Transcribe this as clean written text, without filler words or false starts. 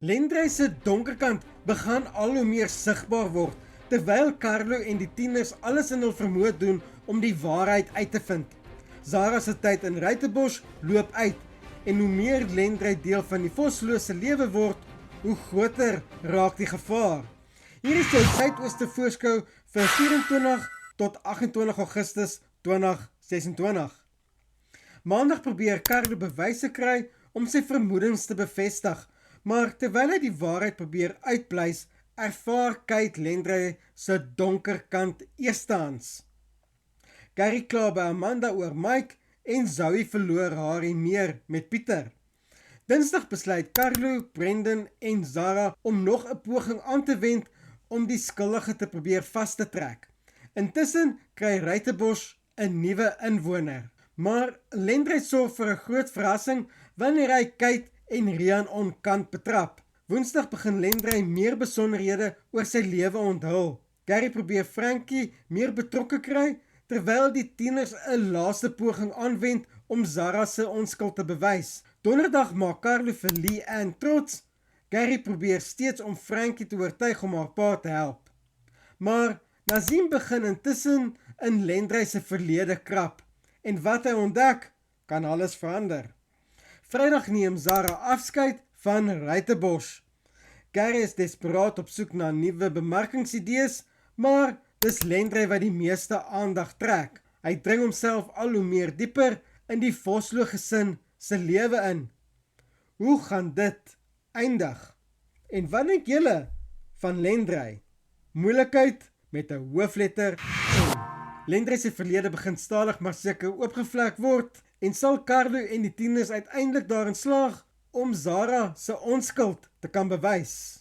Lendrey se donkerkant begin al hoe meer sigbaar word, terwyl Carlo en die tieners alles in hul vermoë doen om die waarheid uit te vind. Zara se tyd in Ruitenbosch loop uit, en hoe meer Lendrey deel van die Voslose lewe word, hoe groter raak die gevaar. Hier is jou Suidooste voorskou vir 24 tot 28 Augustus 2026. Maandag probeer Carlo bewyse kry om sy vermoedens te bevestig, maar terwyl hy die waarheid probeer uitpleis, ervaar Kate Lendrey se donker kant eerstehands. Gary kla by Amanda oor Mike en Zoe verloor haar en meer met Pieter. Dinsdag besluit Carlo, Brendan en Zara om nog 'n poging aan te wend om die skuldige te probeer vas te trek. Intussen kry Ruitenbosch 'n nuwe inwoner. Maar Lendrey sorg vir 'n groot verrassing wanneer hy Kate en Rian onkant betrap. Woensdag begin Lendrey meer besonderhede oor sy lewe onthul. Gary probeer Frankie meer betrokke kry, terwyl die tieners 'n laaste poging aanwend om Zara se onskuld te bewys. Donderdag maak Carlo vir Lee Ann trots. Gary probeer steeds om Frankie te oortuig om haar pa te help. Maar Nazim begin intussen in Lendrey se verlede krap. En wat hy ontdek, kan alles verander. Vrydag neem Zara afskeid van Ruitenbosch. Gary is desperaat op soek na nuwe bemarkingsidees, maar dis Lendrey wat die meeste aandag trek. Hy dring homself al hoe meer dieper in die Vosloo gesin se lewe in. Hoe gaan dit eindig? En wat dink julle van Lendrey? Moeilikheid met 'n hoofletter N. Lendrey se verlede begin stadig maar seker oopgevlek word, en sal Carlo en die tieners uiteindelik daarin slaag om Zara se onskuld te kan bewys.